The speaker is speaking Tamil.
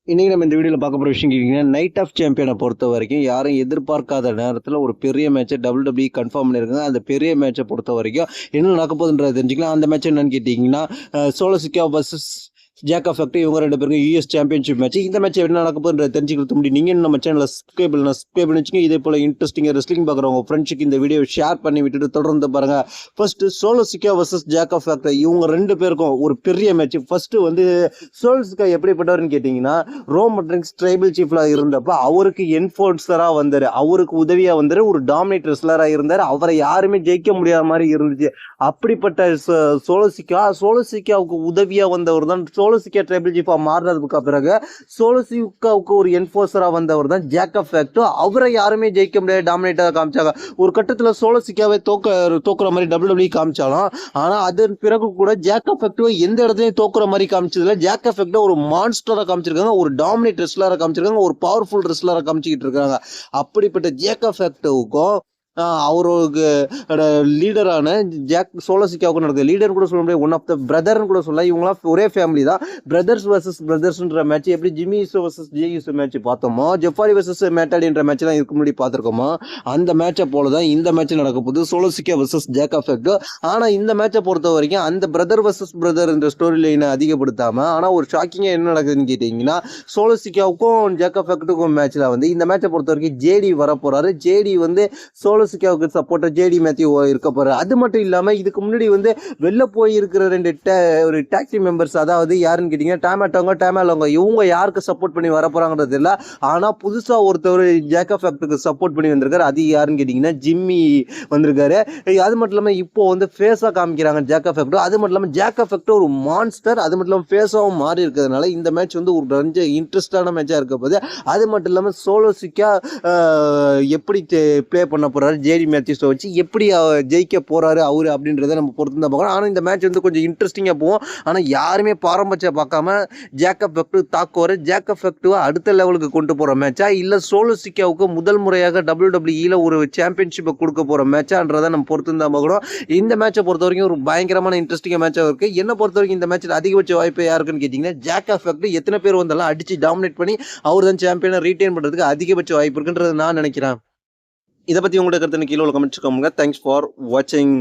இன்னைக்கு நம்ம இந்த வீடியோவில் பார்க்க போகிற விஷயம் கேட்டிங்கன்னா, நைட் ஆஃப் சாம்பியனை பொறுத்த வரைக்கும் யாரும் எதிர்பார்க்காத நேரத்தில் ஒரு பெரிய மேட்சை WWE கன்ஃபார்ம் பண்ணியிருக்காங்க. அந்த பெரிய மேட்சை பொறுத்த வரைக்கும் என்ன நடக்க போகுதுன்றதை தெரிஞ்சுக்கலாம். அந்த மேட்ச் என்னன்னு கேட்டிங்கன்னா, சோலோ சிக்கா வர்சஸ் ஜாக் எஃபெக்ட் இவங்க 2 பேருக்கும் யூஎஸ் சாம்பியன்ஷிப் மேட்ச். இந்த மேட்ச் என்ன நடக்க போகுதுன்றதை தெரிஞ்சுக்கிறது முடியும். நீங்கள் நம்ம சேனலில் சப்ஸ்கிரைப் பண்ணி வச்சுங்க. இதே போல் இன்ட்ரெஸ்டிங்காக ரெஸ்லிங் பார்க்குறவங்க ஃப்ரெண்ட்ஸுக்கு இந்த வீடியோவை ஷேர் பண்ணி விட்டுட்டு தொடர்ந்து பாருங்கள். ஃபர்ஸ்ட்டு சோலோ சிக்கா வர்சஸ் ஜாக் எஃபெக்ட் இவங்க 2 பேருக்கும் ஒரு பெரிய மேட்ச். ஃபர்ஸ்ட்டு வந்து சோலோ சிக்கா எப்படிப்பட்டவர்னு கேட்டிங்கன்னா, ரோமன் ரெயின்ஸ் ட்ரைபல் சீஃப்ல இருந்தப்ப அவருக்கு என்ஃபோர்ஸராக வந்தார், அவருக்கு உதவியாக வந்தார், ஒரு டாமினேட் ரெஸ்லராக இருந்தார். அவரை யாருமே ஜெயிக்க முடியாத மாதிரி இருந்துச்சு. அப்படிப்பட்ட சோலோ சிக்காவுக்கு உதவியாக வந்தவர் தான் சோலோ சிக்கா ட்ரைபல் சீஃபாக மாறினதுக்கு பிறகு சோலோ சிக்காவுக்கு ஒரு என்ஃபோர்ஸராக வந்தவர் தான் ஜாக் எஃபெக்ட். அவரை யாருமே ஜெயிக்க முடியாது, டாமினேட்டாக காமிச்சாங்க. ஒரு கட்டத்தில் சோலோ சிக்காவை தோக்குற மாதிரி WWE காமிச்சாலும், ஆனால் அதன் பிறகு கூட ஜாக் எஃபெக்ட் எந்த இடத்துலையும் தோக்குற மாதிரி காமிச்சதில்ல. ஜாக் எஃபெக்ட் ஒரு மான்ஸ்டராக காமிச்சிருக்காங்க, ஒரு டாமினேட் ரெஸ்லராக காமிச்சிருக்காங்க, ஒரு பவர்ஃபுல் ரெஸ்லராக காமிச்சிக்கிட்டு இருக்காங்க. அப்படிப்பட்ட ஜாக் எஃபெக்ட்டுக்கும் அவருக்கு லீடரான சோலோ சிக்காவுக்கு நடக்குது. லீடர் கூட சொல்ல முடியாது, ஒன் ஆஃப் த பிரதர்னு கூட சொல்லலாம். இவங்களாம் ஒரே ஃபேமிலி தான். பிரதர்ஸ் வர்சஸ் பிரதர்ஸ்ன்ற மேட்ச் எப்படி Jimmy Uso versus Jey Uso match பார்த்தோமோ, ஜெஃபாரி வர்சஸ் மேட்டாடின்ற மேட்ச்லாம் இதுக்கு முன்னாடி பார்த்துருக்கோமோ, அந்த மேட்சை போல தான் இந்த மேட்ச் நடக்க போகுது, சோலோ சிக்கா வர்சஸ் ஜாக் எஃபெக்ட். ஆனால் இந்த மேட்சை பொறுத்த வரைக்கும் அந்த பிரதர் வர்சஸ் பிரதர் என்ற ஸ்டோரி லைனை அதிகப்படுத்தாமல், ஆனால் ஒரு ஷாக்கிங்காக என்ன நடக்குதுன்னு கேட்டிங்கன்னா, சோலோ சிக்காவுக்கும் ஜாக் எஃபெக்ட்டுக்கும் மேட்ச்சில் வந்து இந்த மேட்சை பொறுத்த வரைக்கும் ஜேடி வர போகிறாரு. ஜேடி வந்து சோலோ சிக்காவுக்கு சப்போர்ட்டர் ஜேடி மேத்யூ இருக்க போறாரு. அது மட்டும் இல்லாம இதுக்கு முன்னாடி வந்து வெளில போய் இருக்கிற 2 ஒரு டாக்ஸி மெம்பர்ஸ், அதாவது யாருன்னு கேட்டீங்கன்னா டேமாலோங்க, இவங்க யாருக்கு சப்போர்ட் பண்ணி வர போறாங்கிறது இல்லை. ஆனா புதுசா ஒருத்தர் ஜாக் எஃபெக்ட்டுக்கு சப்போர்ட் பண்ணி வந்திருக்காரு. அது யாருன்னு கேட்டீங்கன்னா ஜிம்மி வந்திருக்காரு. அது மட்டும் இல்லாம இப்போ வந்து ஃபேஸா காமிக்கிறாங்க ஜாக் எஃபெக்ட். அது மட்டும் இல்லாம ஜாக் எஃபெக்ட் ஒரு மான்ஸ்டர், அது மட்டும் இல்லாம ஃபேஸாவும் மாறி இருக்கிறதுனால இந்த மேட்ச் வந்து ஒரு கொஞ்சம் இன்ட்ரெஸ்டான மேட்சா இருக்க போகுது. அது மட்டும் இல்லாம சோலோ சிக்கா எப்படி பிளே பண்ண போறாரு, ஜேடி மேத்யூஸை வச்சு எப்படி ஜெயிக்க போறாரு அவரு அப்படின்றத நம்ம பொறுத்து தான் பார்க்கணும். ஆனால் இந்த மேட்ச் வந்து கொஞ்சம் இன்ட்ரெஸ்டிங்காக போகும். ஆனால் யாருமே பாரம்பரியம் பார்க்காம ஜாக் எஃபெக்ட் தாக்குவார். ஜாக் எஃபெக்ட்டுவை அடுத்த லெவலுக்கு கொண்டு போகிற மேட்சா, இல்லை சோலோ சிக்காவுக்கு முதல் முறையாக WWE ஒரு சாம்பியன்ஷிப்பை கொடுக்க போகிற மேட்சான்றதை நம்ம பொறுத்து தான் பார்க்கணும். இந்த மேட்சை பொறுத்த வரைக்கும் ஒரு பயங்கரமான இன்ட்ரெஸ்டிங்காக மேட்சாக இருக்குது. என்னை பொறுத்த வரைக்கும் இந்த மேட்சில் அதிகபட்ச வாய்ப்பு யாருக்குன்னு கேட்டிங்கன்னா, ஜாக் எஃபெக்ட் எத்தனை பேர் வந்தாலும் அடித்து டாமினேட் பண்ணி அவர் தான் சாம்பியனை ரீட்டைன் பண்ணுறதுக்கு அதிகபட்ச வாய்ப்பு இருக்குன்றது நான் நினைக்கிறேன். இதை பற்றி உங்களோட கருத்து கீழே கமெண்ட்ஸ் கொடுங்க. தேங்க்ஸ் ஃபார் வாட்சிங்.